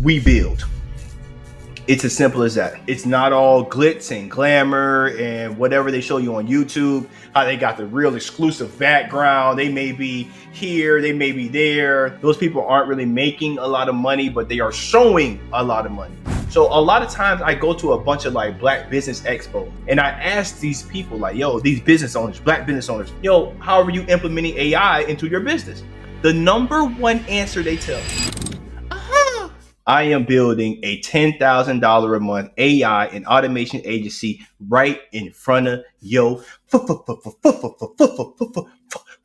we build. It's as simple as that. It's not all glitz and glamour and whatever they show you on YouTube, how they got the real exclusive background. They may be here, they may be there. Those people aren't really making a lot of money, but they are showing a lot of money. So a lot of times I go to a bunch of like Black Business Expo and I ask these people like, yo, these business owners, Black business owners, yo, how are you implementing AI into your business? The number one answer they tell me, I am building a $10,000 a month AI and automation agency right in front of your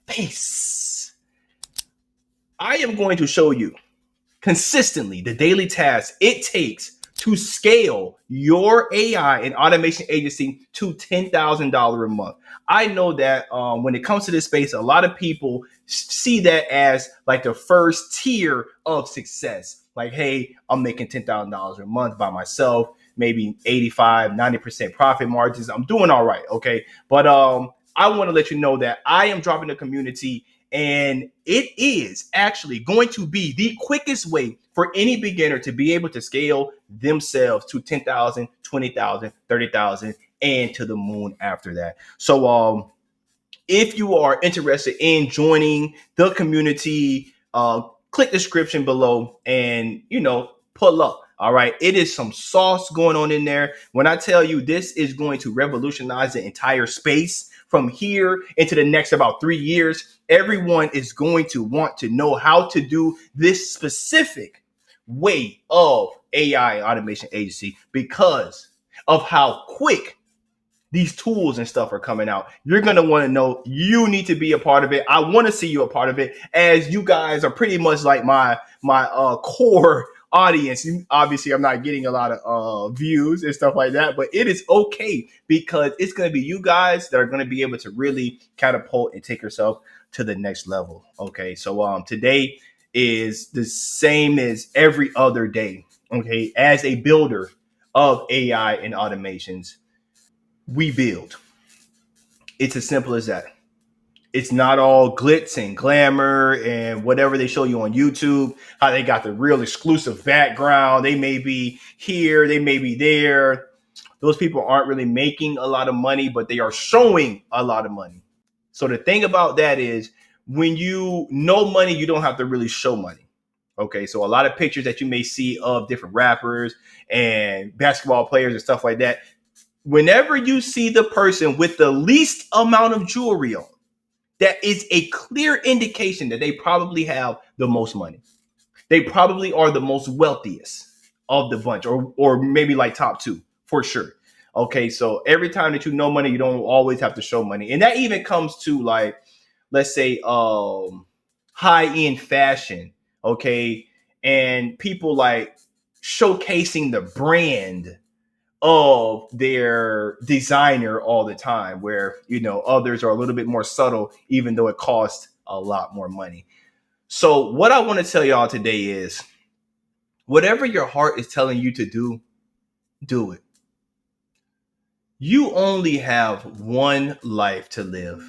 face. I am going to show you consistently the daily tasks it takes to scale your AI and automation agency to $10,000 a month. I know that when it comes to this space, a lot of people see that as like the first tier of success. Like, hey, I'm making $10,000 a month by myself, maybe 85, 90% profit margins. I'm doing all right. Okay. But I want to let you know that I am dropping the community, and it is actually going to be the quickest way for any beginner to be able to scale themselves to 10,000, 20,000, 30,000, and to the moon after that. So if you are interested in joining the community, click the description below and, pull up. All right. It is some sauce going on in there. When I tell you this is going to revolutionize the entire space from here into the next about 3 years, everyone is going to want to know how to do this specific way of AI automation agency because of how quick these tools and stuff are coming out. You're going to want to know. You need to be a part of it. I want to see you a part of it, as you guys are pretty much like my core audience. Obviously, I'm not getting a lot of views and stuff like that, but it is okay because it's going to be you guys that are going to be able to really catapult and take yourself to the next level. Okay, so today is the same as every other day. Okay, as a builder of AI and automations, we build. It's as simple as that. It's not all glitz and glamour and whatever they show you on YouTube, how they got the real exclusive background. They may be here, they may be there. Those people aren't really making a lot of money, but they are showing a lot of money. So the thing about that is, when you know money, you don't have to really show money. Okay, so a lot of pictures that you may see of different rappers and basketball players and stuff like that, whenever you see the person with the least amount of jewelry on, that is a clear indication that they probably have the most money. They probably are the most wealthiest of the bunch, or maybe like top two for sure. Okay, so every time that you know money, you don't always have to show money. And that even comes to, like, let's say high-end fashion, okay? And people like showcasing the brand of their designer all the time, where others are a little bit more subtle, even though it costs a lot more money. So what I want to tell y'all today is, whatever your heart is telling you to do it. You only have one life to live.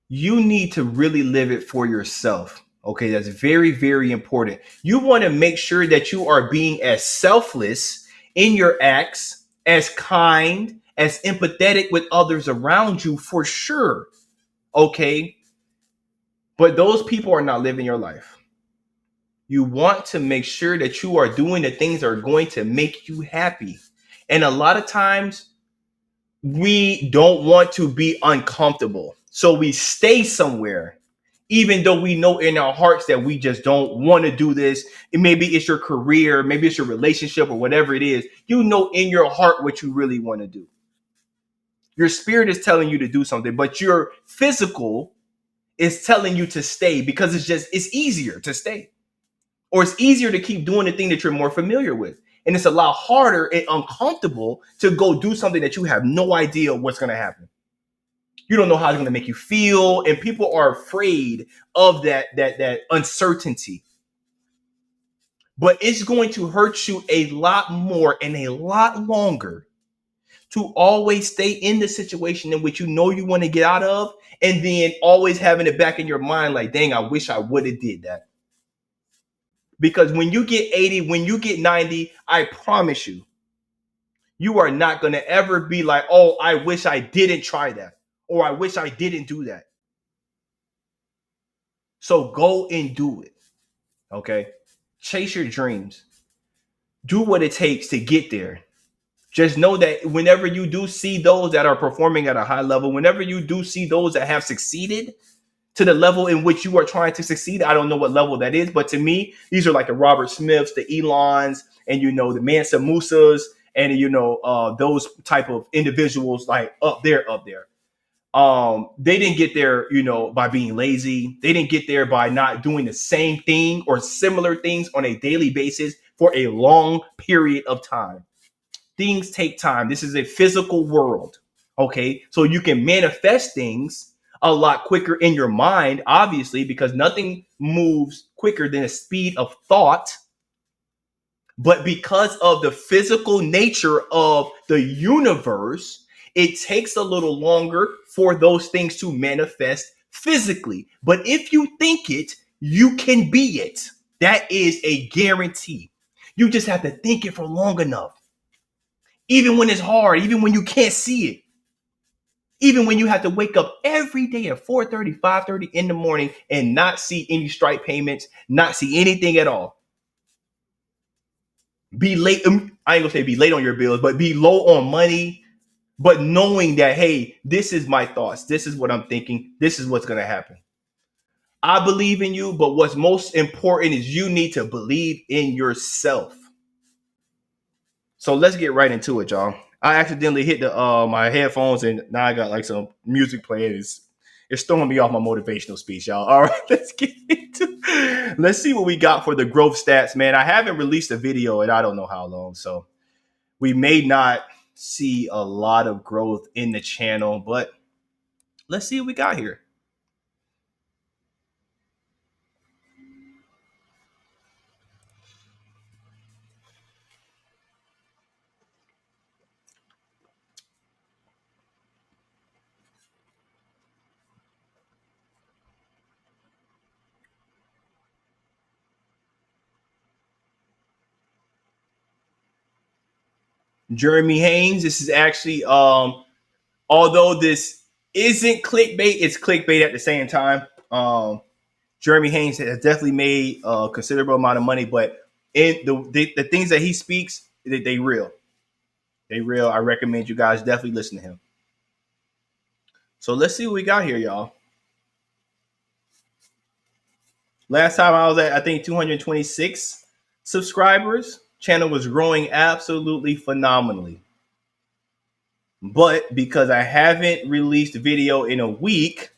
You need to really live it for yourself. Okay, that's very, very important. You want to make sure that you are being as selfless in your acts, as kind, as empathetic with others around you, for sure. Okay. But those people are not living your life. You want to make sure that you are doing the things that are going to make you happy. And a lot of times we don't want to be uncomfortable. So we stay somewhere, even though we know in our hearts that we just don't want to do this. And maybe it's your career, maybe it's your relationship, or whatever it is. You know in your heart what you really want to do. Your spirit is telling you to do something, but your physical is telling you to stay because it's easier to stay. Or it's easier to keep doing the thing that you're more familiar with. And it's a lot harder and uncomfortable to go do something that you have no idea what's going to happen. You don't know how it's going to make you feel, and people are afraid of that uncertainty. But it's going to hurt you a lot more and a lot longer to always stay in the situation in which you know you want to get out of, and then always having it back in your mind like, dang, I wish I would have did that. Because when you get 80, when you get 90, I promise you are not going to ever be like, oh, I wish I didn't try that, or I wish I didn't do that. So go and do it. Okay. Chase your dreams. Do what it takes to get there. Just know that whenever you do see those that are performing at a high level, whenever you do see those that have succeeded to the level in which you are trying to succeed, I don't know what level that is, but to me, these are like the Robert Smiths, the Elons, and the Mansa Musas, and those type of individuals like up there. They didn't get there, by being lazy. They didn't get there by not doing the same thing or similar things on a daily basis for a long period of time. Things take time. This is a physical world. Okay. So you can manifest things a lot quicker in your mind, obviously, because nothing moves quicker than the speed of thought. But because of the physical nature of the universe, it takes a little longer for those things to manifest physically. But if you think it, you can be it. That is a guarantee. You just have to think it for long enough. Even when it's hard, even when you can't see it, even when you have to wake up every day at 4:30, 5:30 in the morning and not see any Stripe payments, not see anything at all. Be late. I ain't gonna say be late on your bills, but be low on money. But knowing that, hey, this is my thoughts. This is what I'm thinking. This is what's going to happen. I believe in you, but what's most important is you need to believe in yourself. So let's get right into it, y'all. I accidentally hit my headphones, and now I got like some music playing. It's throwing me off my motivational speech, y'all. All right, let's see what we got for the growth stats, man. I haven't released a video in I don't know how long, so we may not see a lot of growth in the channel, but let's see what we got here. Jeremy Haynes, this is actually although this isn't clickbait, it's clickbait at the same time. Jeremy Haynes has definitely made a considerable amount of money, but in the things that he speaks, they real. They real. I recommend you guys definitely listen to him. So let's see what we got here, y'all. Last time I was at, I think, 226 subscribers. Channel was growing absolutely phenomenally. But because I haven't released a video in a week,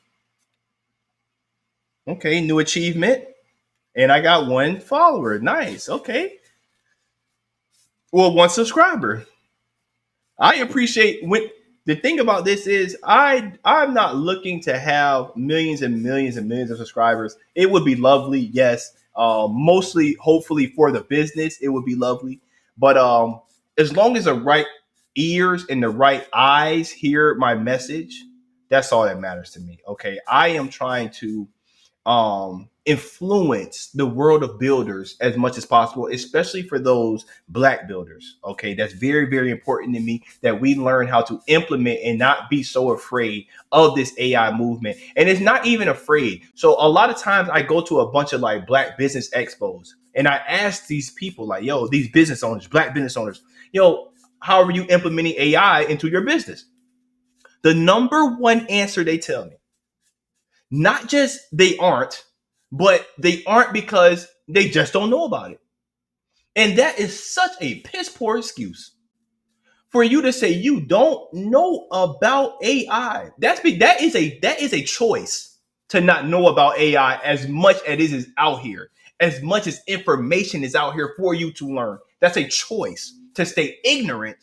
okay, new achievement. And I got 1 follower. Nice. Okay. Well, 1 subscriber. I appreciate when the thing about this is I'm not looking to have millions and millions and millions of subscribers. It would be lovely, yes. Mostly, hopefully, for the business, it would be lovely. But as long as the right ears and the right eyes hear my message, that's all that matters to me. Okay, I am trying to influence the world of builders as much as possible, especially for those Black builders. Okay, that's very, very important to me that we learn how to implement and not be so afraid of this AI movement. And it's not even afraid. So a lot of times I go to a bunch of like Black business expos and I ask these people like, yo, these business owners, Black business owners, yo, how are you implementing AI into your business? The number one answer they tell me, not just they aren't, but they aren't because they just don't know about it. And that is such a piss poor excuse for you to say you don't know about AI. That is a choice to not know about AI as much as it is out here, as much as information is out here for you to learn. That's a choice to stay ignorant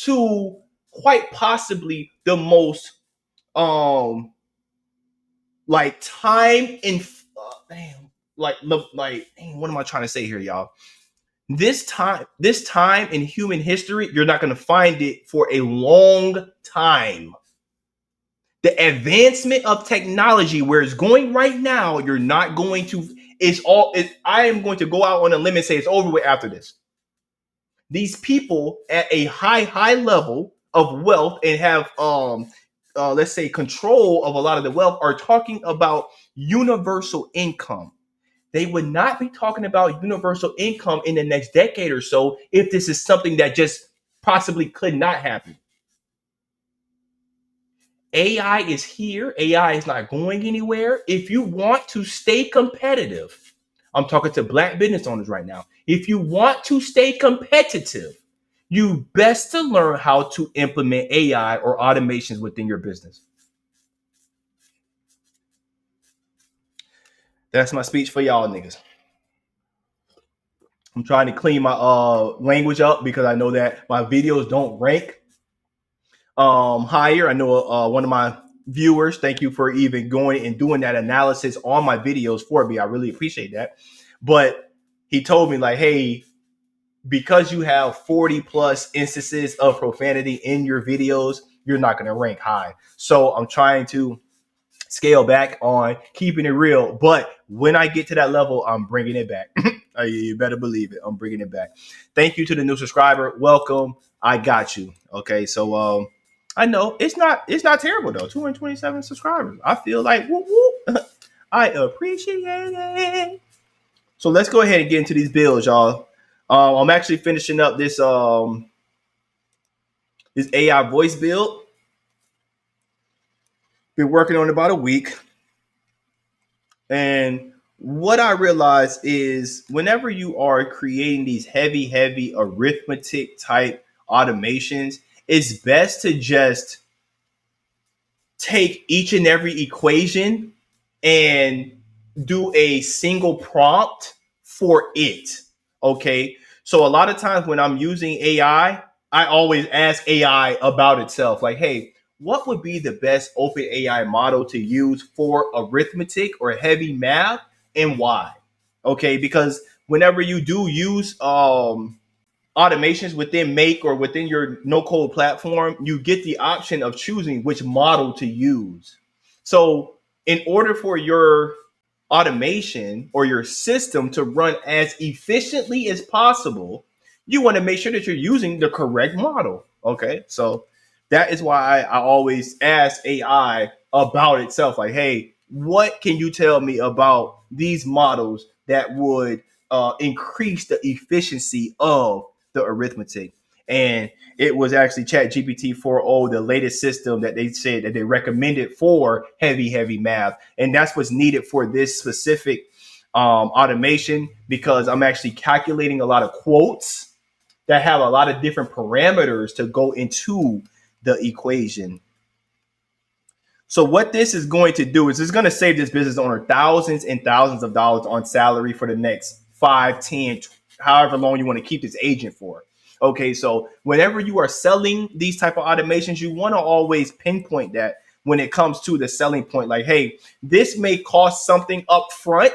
to quite possibly the most like time in what am I trying to say here, y'all? This time in human history, you're not going to find it for a long time. The advancement of technology, where it's going right now, you're not going to I am going to go out on a limb and say it's over with after this. These people at a high level of wealth and have let's say control of a lot of the wealth are talking about universal income. They would not be talking about universal income in the next decade or so if this is something that just possibly could not happen. AI is here. AI is not going anywhere. If you want to stay competitive, I'm talking to black business owners right now. If you want to stay competitive, you best to learn how to implement AI or automations within your business. That's my speech for y'all niggas. I'm trying to clean my language up because I know that my videos don't rank higher. I know one of my viewers, thank you for even going and doing that analysis on my videos for me. I really appreciate that. But he told me like, hey, because you have 40 plus instances of profanity in your videos, you're not going to rank high. So I'm trying to scale back on keeping it real. But when I get to that level, I'm bringing it back. You better believe it. I'm bringing it back. Thank you to the new subscriber. Welcome. I got you. Okay. So, I know it's not terrible though. 227 subscribers. I feel like whoop, whoop. I appreciate it. So let's go ahead and get into these builds, y'all. I'm actually finishing up this this AI voice build. Been working on it about a week. And what I realized is whenever you are creating these heavy arithmetic type automations, it's best to just take each and every equation and do a single prompt for it. Okay. So a lot of times when I'm using AI, I always ask AI about itself. Like, hey, what would be the best open AI model to use for arithmetic or heavy math and why? Okay. Because whenever you do use automations within Make or within your no code platform, you get the option of choosing which model to use. So in order for your automation or your system to run as efficiently as possible, you want to make sure that you're using the correct model. Okay. So that is why I always ask AI about itself. Like, hey, what can you tell me about these models that would increase the efficiency of the arithmetic? And it was actually ChatGPT 4.0, the latest system that they said that they recommended for heavy math. And that's what's needed for this specific automation, because I'm actually calculating a lot of quotes that have a lot of different parameters to go into the equation. So what this is going to do is it's going to save this business owner thousands and thousands of dollars on salary for the next 5, 10, however long you want to keep this agent for. Okay, so whenever you are selling these type of automations, you want to always pinpoint that when it comes to the selling point. Like, hey, this may cost something up front,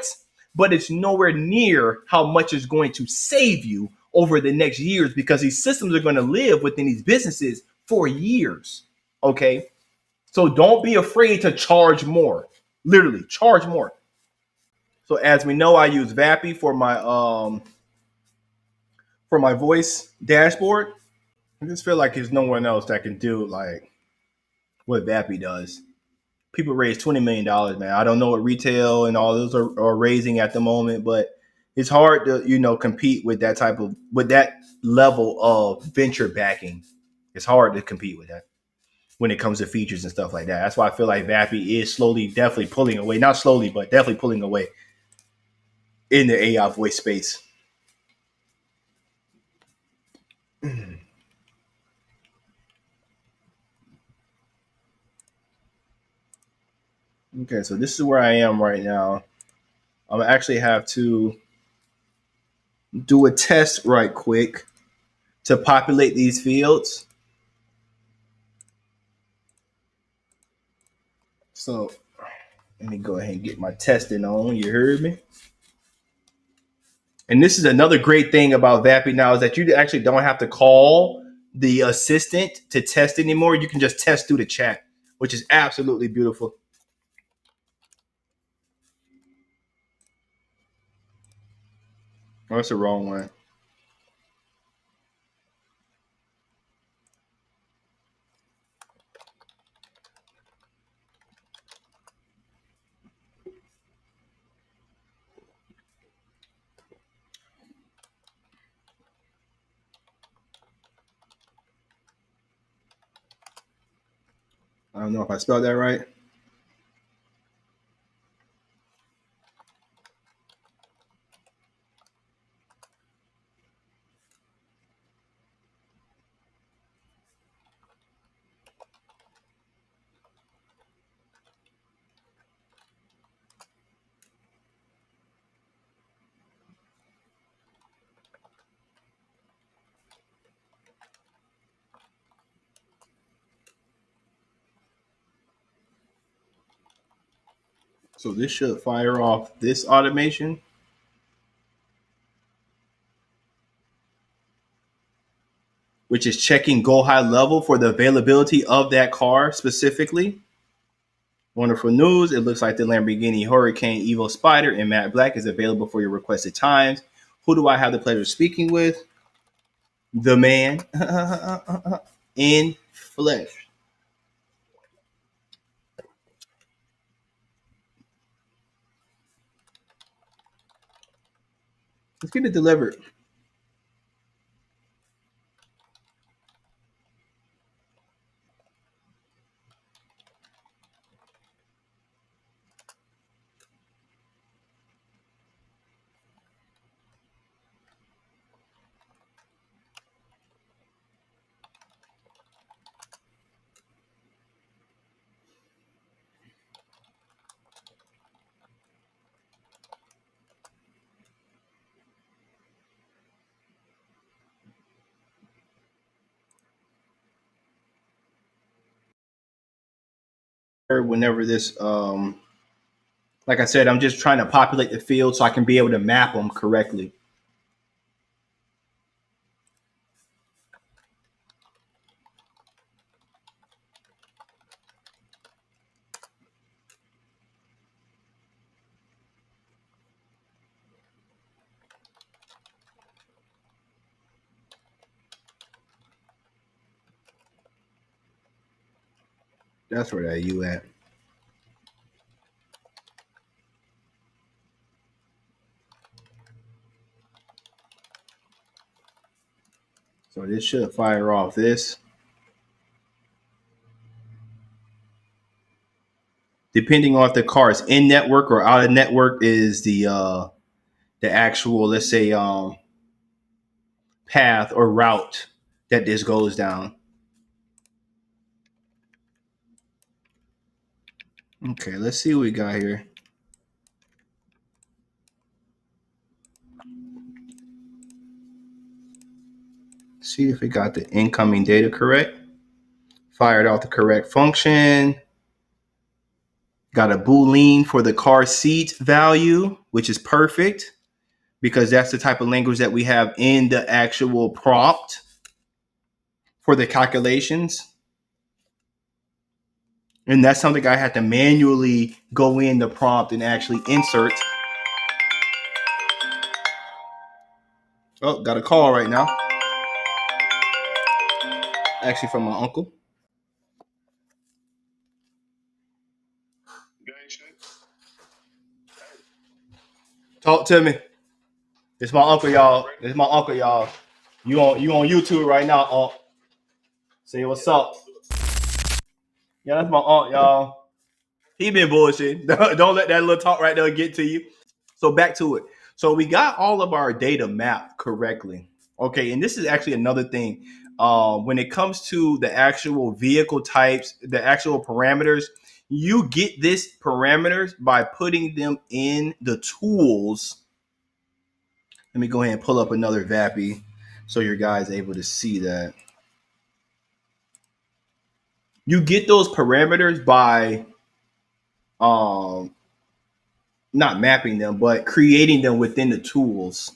but it's nowhere near how much it's going to save you over the next years, because these systems are going to live within these businesses for years. Okay, so don't be afraid to charge more. Literally, charge more. So as we know, I use Vappy for my voice dashboard. I just feel like there's no one else that can do like what Vappy does. People raise $20 million, man. I don't know what retail and all those are raising at the moment, but it's hard to, compete with that level of venture backing. It's hard to compete with that when it comes to features and stuff like that. That's why I feel like Vappy is definitely pulling away. Not slowly, but definitely pulling away in the AI voice space. Okay, so this is where I am right now. I'm gonna actually have to do a test right quick to populate these fields. So let me go ahead and get my testing on. You heard me? And this is another great thing about Vappy now, is that you actually don't have to call the assistant to test anymore. You can just test through the chat, which is absolutely beautiful. Oh, that's the wrong one. I don't know if I spelled that right. So this should fire off this automation, which is checking go high level for the availability of that car specifically. Wonderful news. It looks like the Lamborghini Huracan Evo Spider in matte black is available for your requested times. Who do I have the pleasure of speaking with? The man in flesh. Let's get it delivered. Whenever this, like I said, I'm just trying to populate the field so I can be able to map them correctly. That's where that you at. So this should fire off this. Depending on if the car is in network or out of network is the actual, let's say, path or route that this goes down. Okay, let's see what we got here. See if we got the incoming data correct. Fired off the correct function. Got a Boolean for the car seat value, which is perfect because that's the type of language that we have in the actual prompt for the calculations. And that's something I had to manually go in the prompt and actually insert. Oh, got a call right now. Actually from my uncle. Talk to me. It's my uncle, y'all. It's my uncle, y'all. You on YouTube right now, Unc. Say what's up. Yeah, that's my aunt, y'all. He been bullshit. Don't let that little talk right there get to you. So back to it. So we got all of our data mapped correctly. Okay, and this is actually another thing. When it comes to the actual vehicle types, the actual parameters, you get this parameters by putting them in the tools. Let me go ahead and pull up another VAPI so your guys able to see that. You get those parameters by not mapping them, but creating them within the tools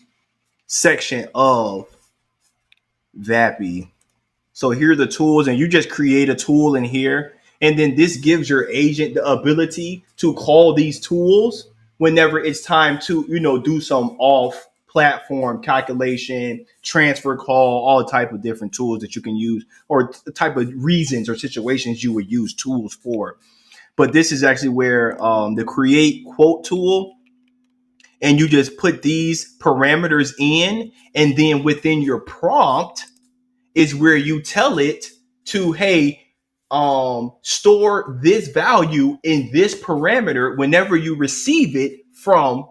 section of VAPI. So here are the tools, and you just create a tool in here. And then this gives your agent the ability to call these tools whenever it's time to, do some off platform, calculation, transfer call, all type of different tools that you can use, or the type of reasons or situations you would use tools for. But this is actually where the create quote tool, and you just put these parameters in, and then within your prompt is where you tell it to, hey, store this value in this parameter whenever you receive it from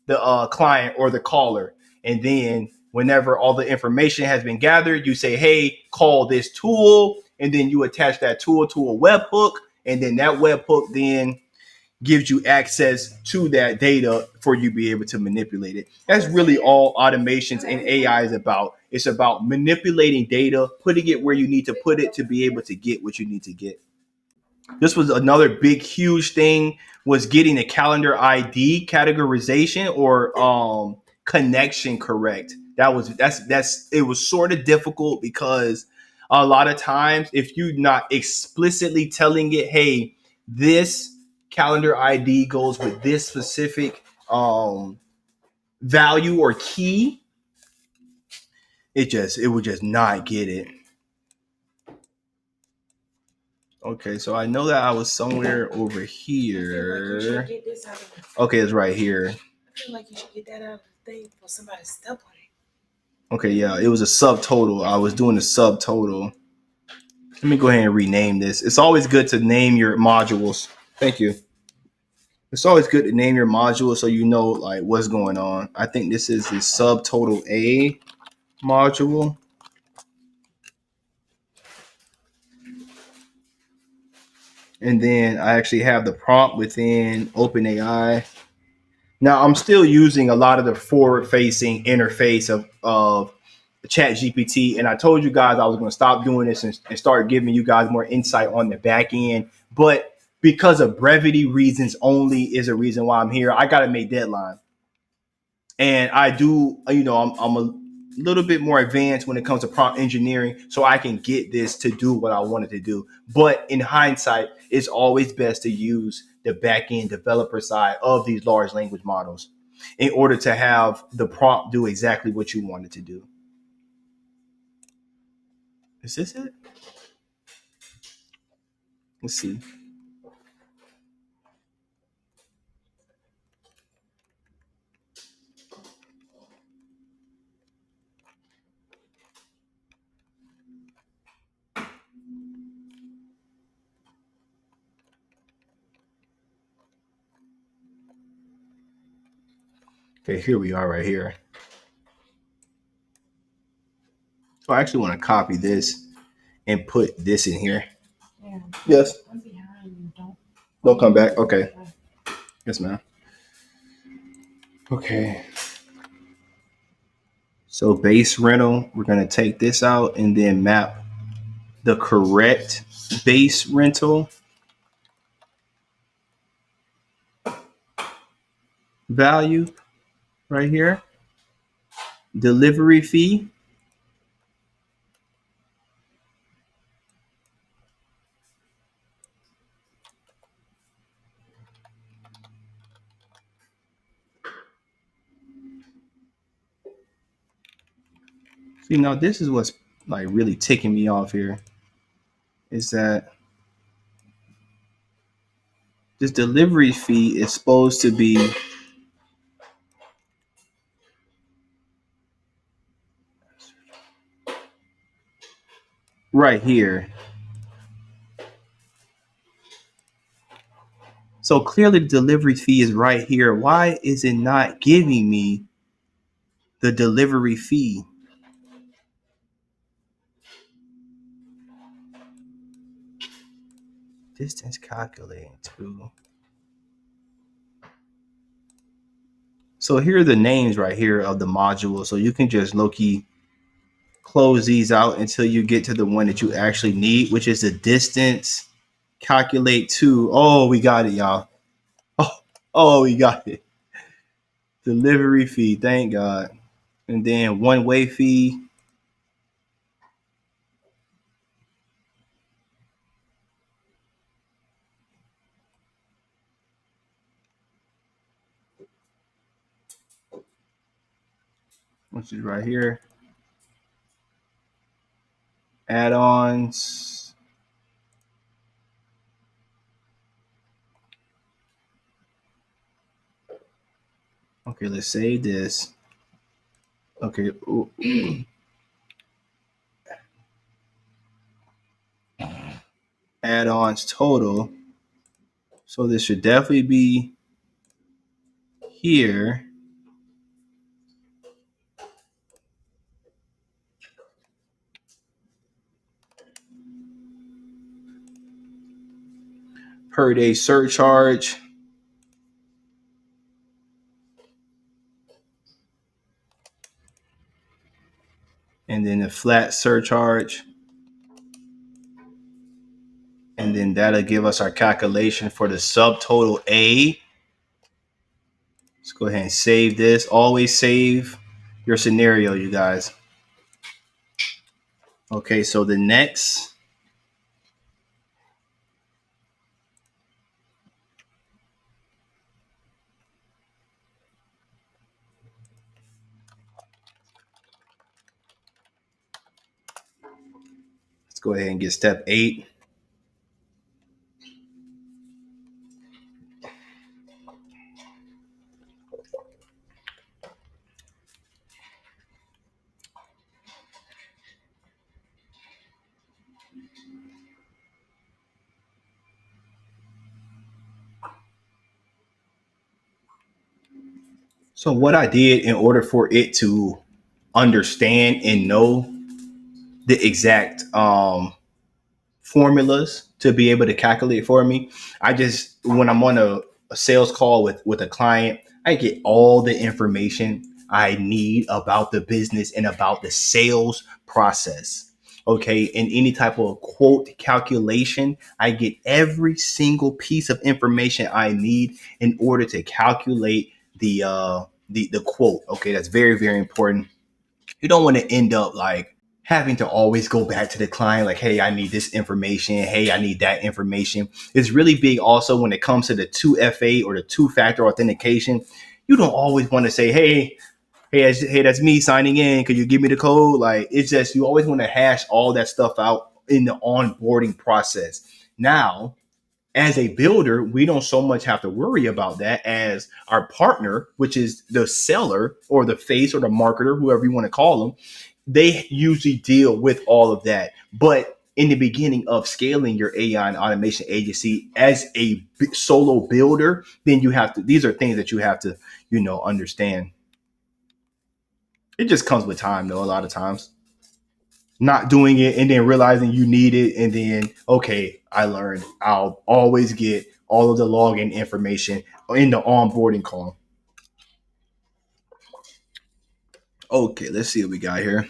the client or the caller. And then whenever all the information has been gathered, you say, hey, call this tool, and then you attach that tool to a webhook, and then that webhook then gives you access to that data for you to be able to manipulate it. That's really all automations and AI is about. It's about manipulating data, putting it where you need to put it to be able to get what you need to get. This was another big, huge thing, was getting a calendar ID categorization or connection correct. That's it was sort of difficult because a lot of times if you're not explicitly telling it, hey, this calendar ID goes with this specific value or key, it would just not get it. Okay, so I know that I was somewhere over here. Okay, it's right here. I feel like you should get that out of the thing for somebody to step on it. Okay, yeah, it was a subtotal. I was doing a subtotal. Let me go ahead and rename this. It's always good to name your modules. Thank you. It's always good to name your module so you know like what's going on. I think this is the subtotal A module. And then I actually have the prompt within OpenAI. Now I'm still using a lot of the forward-facing interface of ChatGPT, and I told you guys I was going to stop doing this and start giving you guys more insight on the back end. But because of brevity reasons only is a reason why I'm here. I got to make deadline, and I do. I'm a little bit more advanced when it comes to prompt engineering, so I can get this to do what I wanted to do. But in hindsight, it's always best to use the back end developer side of these large language models in order to have the prompt do exactly what you want it to do. Is this it? Let's see. Okay, here we are right here. So I actually want to copy this and put this in here. Yeah. Yes. I'm behind you. Don't come back. Okay. Yes, ma'am. Okay. So base rental, we're going to take this out and then map the correct base rental value right here. Delivery fee. See, now this is what's like really ticking me off here is that this delivery fee is supposed to be right here. So clearly the delivery fee is right here. Why is it not giving me the delivery fee? Distance calculating too. So here are the names right here of the module. So you can just low-key close these out until you get to the one that you actually need, which is the distance calculate to. Oh, we got it, y'all. Oh, we got it. Delivery fee, thank God. And then one-way fee. which is right here. Add-ons. Okay, let's save this. Okay. Add-ons total. So this should definitely be here. Per day surcharge. And then the flat surcharge. And then that'll give us our calculation for the subtotal A. Let's go ahead and save this. Always save your scenario, you guys. Okay, so the next. Let's go ahead and get step 8. So what I did in order for it to understand and know the exact formulas to be able to calculate for me, I just, when I'm on a sales call with a client, I get all the information I need about the business and about the sales process. Okay, in any type of quote calculation, I get every single piece of information I need in order to calculate the quote. Okay, that's very, very important. You don't want to end up like having to always go back to the client like, hey, I need this information, hey, I need that information. It's really big also when it comes to the 2FA or the two-factor authentication. You don't always want to say, hey, that's me signing in, could you give me the code? Like, it's just, you always want to hash all that stuff out in the onboarding process. Now, as a builder, we don't so much have to worry about that as our partner, which is the seller or the face or the marketer, whoever you want to call them. They usually deal with all of that. But in the beginning of scaling your AI and automation agency as a solo builder, then you have to, these are things that you have to, understand. It just comes with time, though, a lot of times. Not doing it and then realizing you need it. And then, okay, I learned I'll always get all of the login information in the onboarding call. Okay, let's see what we got here.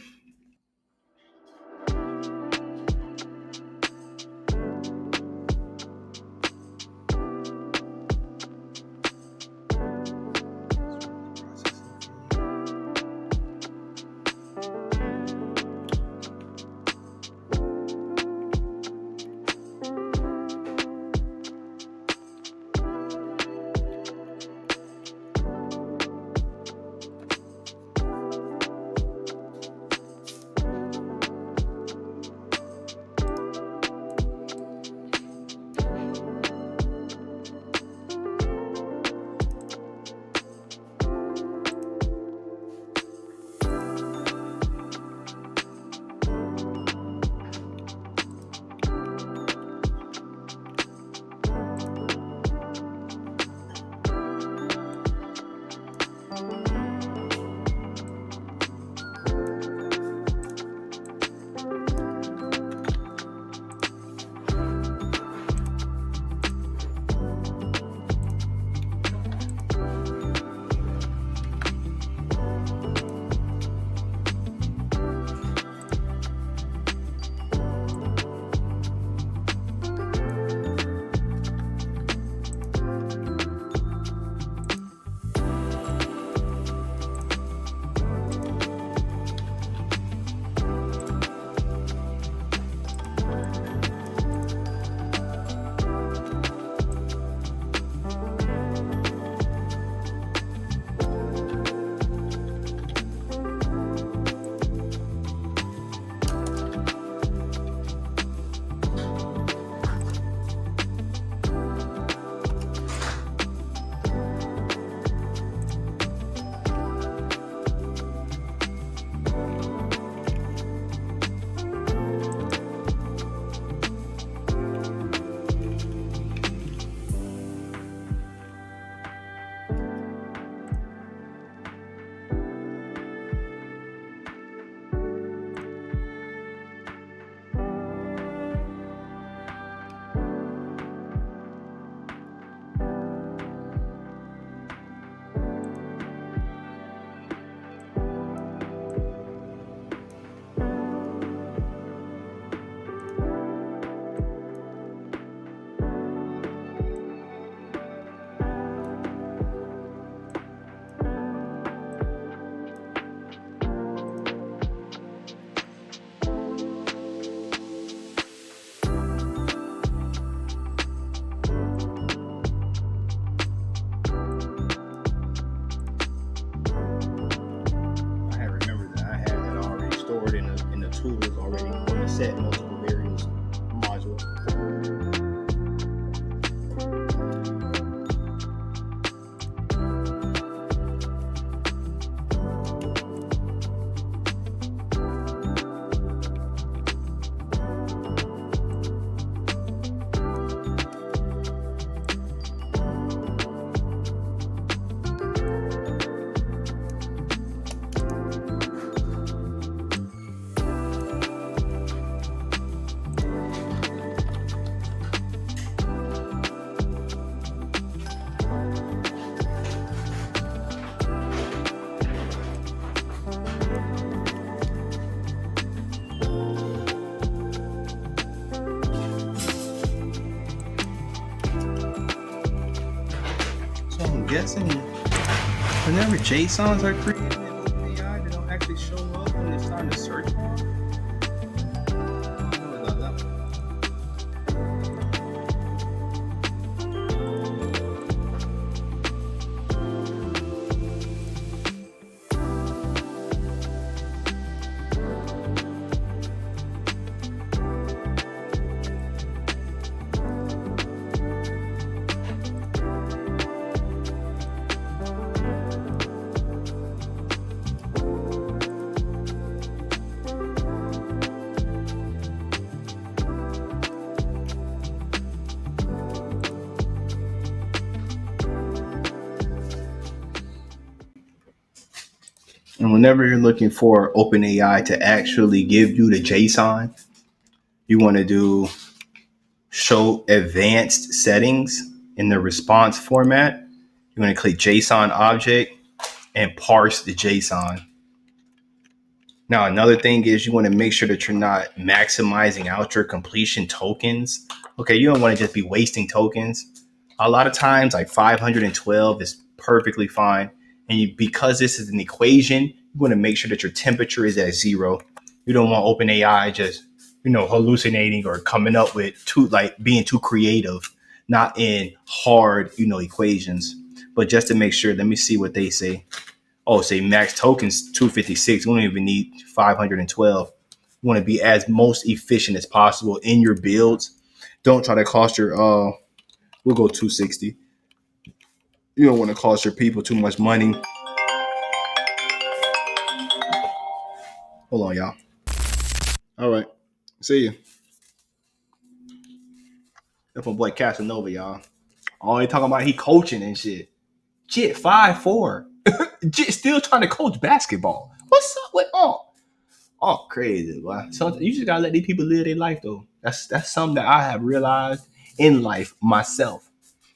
set multiple variables module. So I'm guessing whenever JSONs are created in OpenAI, they don't actually show up when it's time to search for them. I don't know about that one. And whenever you're looking for OpenAI to actually give you the JSON, you want to do show advanced settings in the response format. You're going to click JSON object and parse the JSON. Now, another thing is you want to make sure that you're not maximizing out your completion tokens. Okay, you don't want to just be wasting tokens. A lot of times, like 512 is perfectly fine. And because this is an equation, you want to make sure that your temperature is at 0. You don't want OpenAI just, hallucinating or coming up with being too creative, not in hard, equations. But just to make sure, let me see what they say. Oh, say max tokens 256. We don't even need 512. You want to be as most efficient as possible in your builds. Don't try to cost your we'll go 260. You don't want to cost your people too much money. Hold on, y'all. All right. See you. That's my boy Casanova, y'all. All he talking about, he coaching and shit. Jit 5'4". Jit still trying to coach basketball. What's up with all crazy, boy. So you just gotta let these people live their life though. That's something that I have realized in life myself.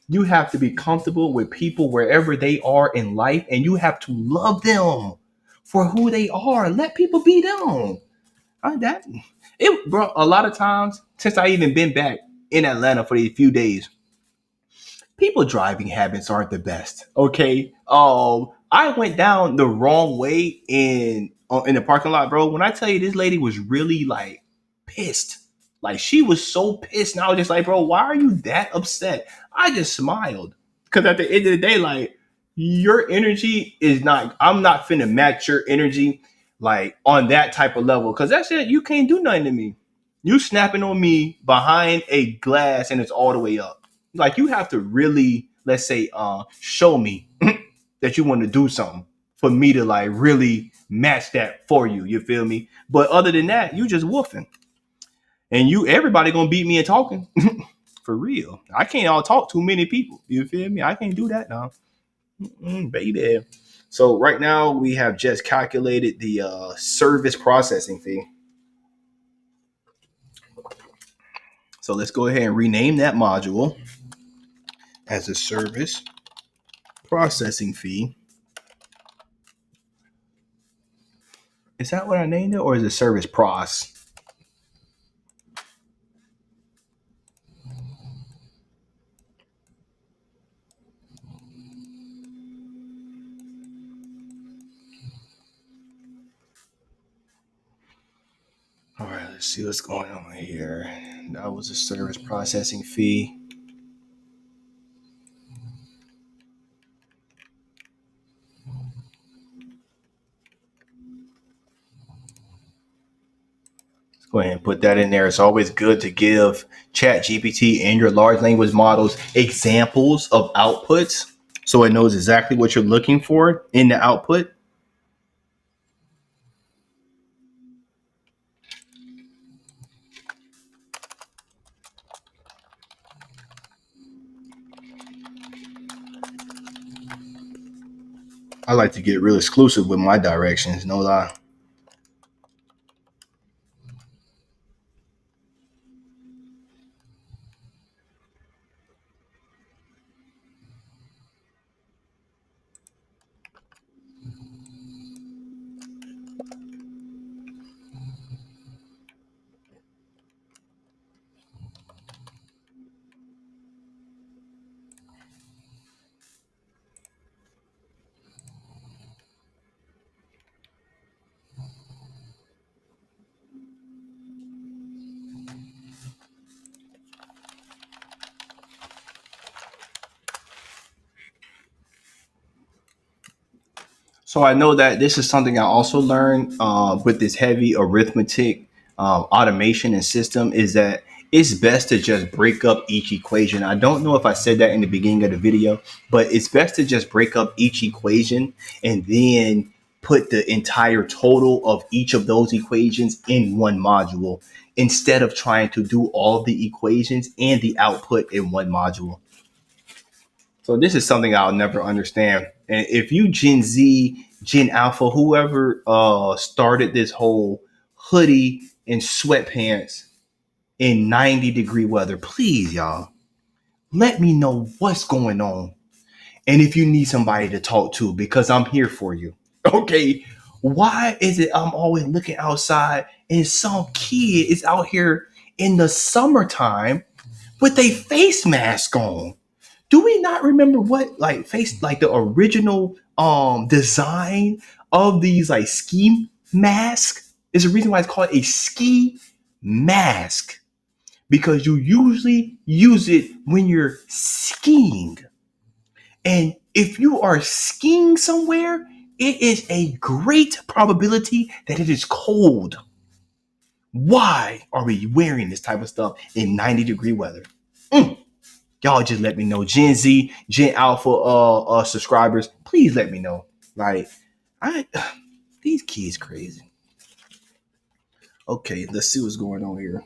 You have to be comfortable with people wherever they are in life, and you have to love them for who they are. Let people be them. Bro, a lot of times since I even been back in Atlanta for these few days, people driving habits aren't the best. Okay. I went down the wrong way in the parking lot, bro. When I tell you this lady was really like pissed. Like she was so pissed. And I was just like, bro, why are you that upset? I just smiled. Cause at the end of the day, like your energy is not, I'm not finna match your energy like on that type of level. Cause that's it. You can't do nothing to me. You snapping on me behind a glass and it's all the way up. Like you have to really, let's say, show me that you want to do something for me to like really match that for you. You feel me? But other than that, you just woofing. And everybody gonna beat me in talking. For real. I can't all talk too many people. You feel me? I can't do that now. Baby. So right now we have just calculated the service processing fee. So let's go ahead and rename that module as a service processing fee. Is that what I named it, or is it service pros? All right, let's see what's going on here. That was a service processing fee. Go ahead and put that in there. It's always good to give Chat GPT and your large language models examples of outputs so it knows exactly what you're looking for in the output. I like to get real exclusive with my directions, no lie. So I know that this is something I also learned with this heavy arithmetic automation and system is that it's best to just break up each equation. I don't know if I said that in the beginning of the video, but it's best to just break up each equation and then put the entire total of each of those equations in one module instead of trying to do all the equations and the output in one module. So this is something I'll never understand. And if you Gen Z, Gen Alpha, whoever started this whole hoodie and sweatpants in 90-degree weather, please, y'all, let me know what's going on. And if you need somebody to talk to, because I'm here for you. Okay. Why is it I'm always looking outside and some kid is out here in the summertime with a face mask on? Do we not remember what like the original design of these like ski mask is the reason why it's called a ski mask, because you usually use it when you're skiing, and if you are skiing somewhere, it is a great probability that it is cold. Why are we wearing this type of stuff in 90-degree weather? Mm. Y'all just let me know. Gen Z, Gen Alpha subscribers, please let me know. Like, I these kids crazy. Okay, let's see what's going on here.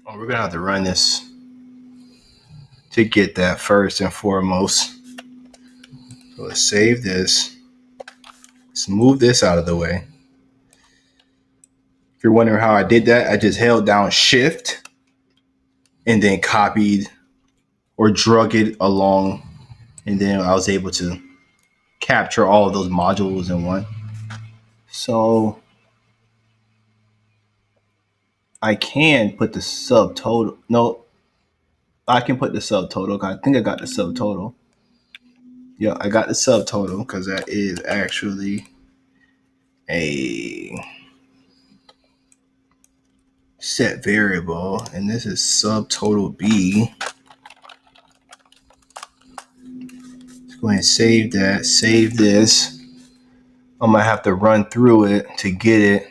Oh, we're gonna have to run this to get that first and foremost. So let's save this. Let's move this out of the way. If you're wondering how I did that, I just held down Shift and then copied or drug it along, and then I was able to capture all of those modules in one. So I can put the subtotal. No, I can put the subtotal. I think I got the subtotal. Yeah, I got the subtotal because that is actually a set variable, and this is subtotal B. Let's go ahead and save that. Save this. I'm gonna have to run through it to get it.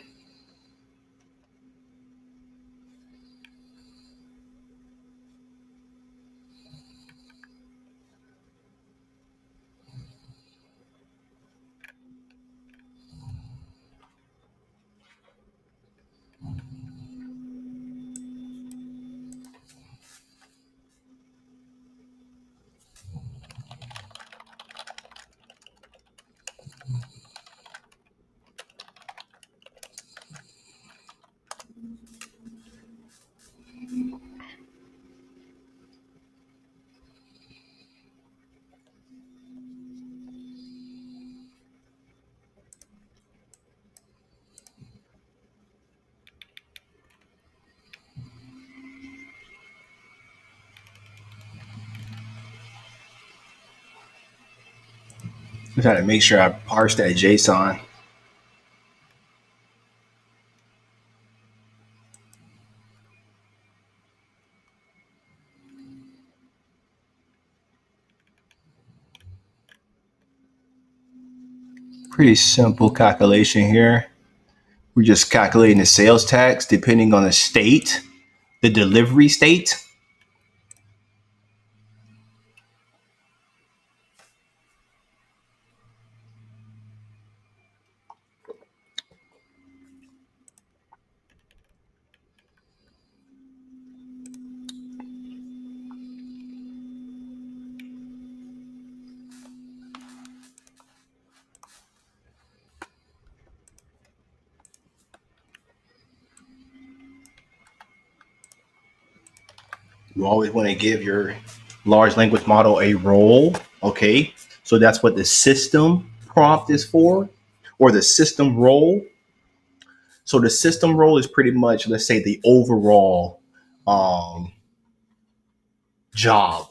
I'm trying to make sure I parse that JSON. Pretty simple calculation here. We're just calculating the sales tax depending on the state, the delivery state. You always want to give your large language model a role. Okay. So that's what the system prompt is for, or the system role. So the system role is pretty much, let's say, the overall um, job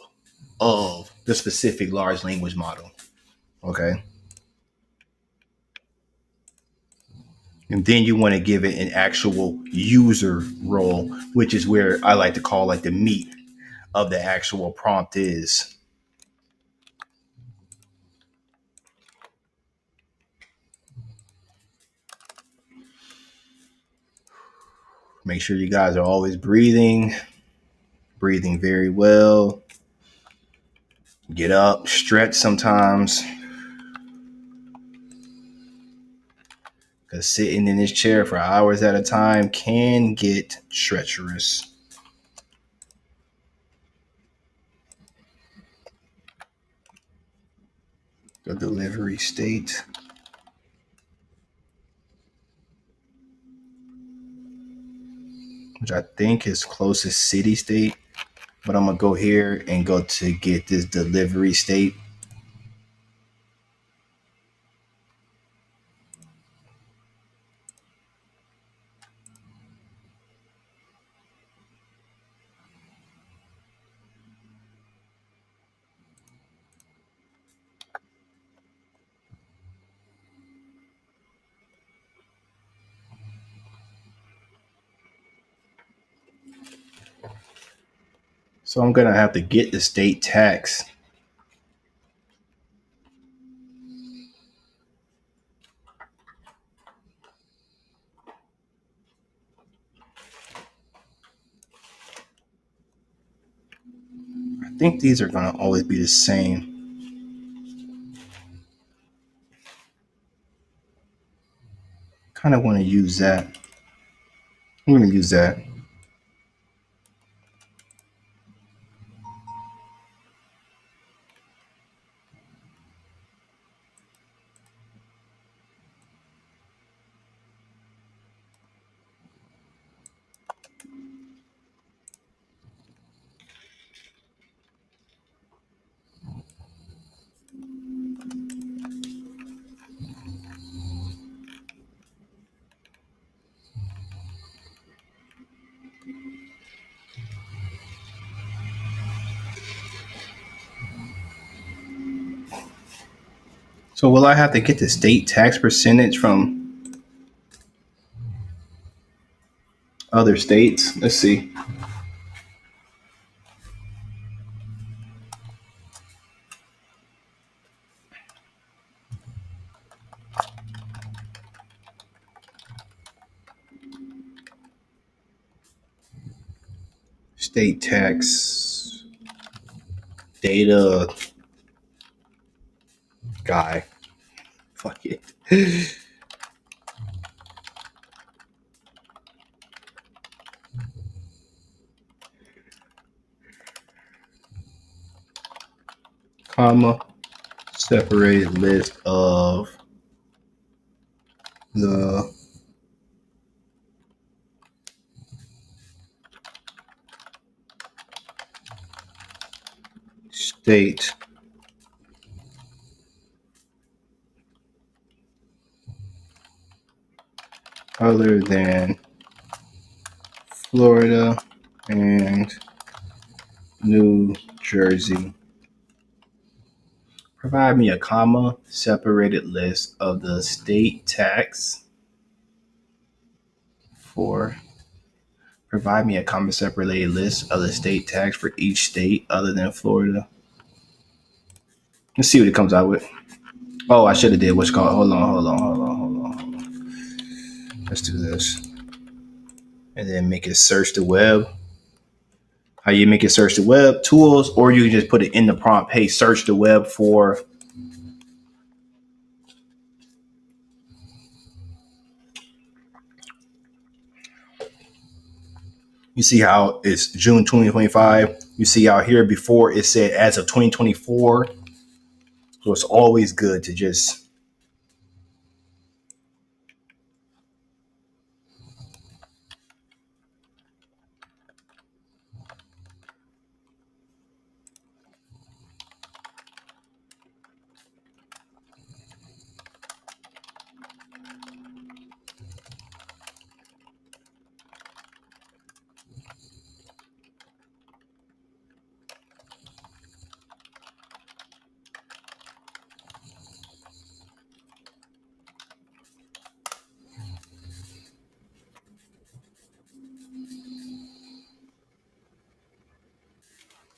of the specific large language model. Okay. And then you want to give it an actual user role, which is where I like to call like the meat of the actual prompt is. Make sure you guys are always breathing very well. Get up, stretch sometimes. Because sitting in this chair for hours at a time can get treacherous. The delivery state. Which I think is closest city state. But I'm going to go here and go to get this delivery state. So I'm going to have to get the state tax. I think these are going to always be the same. Kind of want to use that. I'm going to use that. So will I have to get the state tax percentage from other states? Let's see. State tax data guy. Fuck it. Comma, separated list of the state other than Florida and New Jersey Provide me a comma separated list of the state tax for. Provide me a comma separated list of the state tax for each state other than Florida. Let's see what it comes out with. Oh, I should have did what's called. Hold on. Let's do this. And then make it search the web. How you make it search the web? Tools, or you can just put it in the prompt. Hey, search the web for. You see how it's June 2025. You see out here before it said as of 2024. So it's always good to just.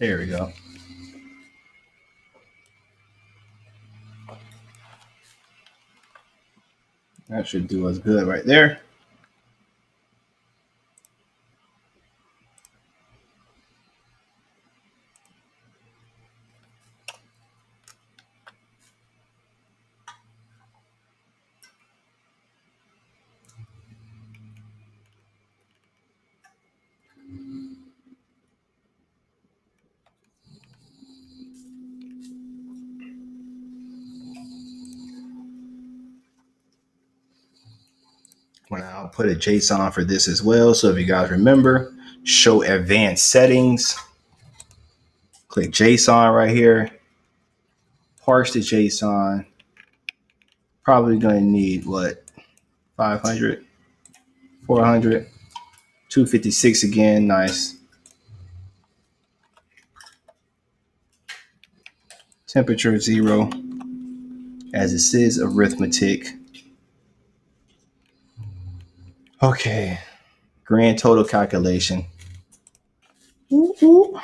There we go. That should do us good right there. When I'll put a JSON for this as well. So if you guys remember, show advanced settings. Click JSON right here. Parse the JSON. Probably going to need what? 500, 400, 256 again. Nice. Temperature 0. As it says, arithmetic. Okay. Grand total calculation. Ooh.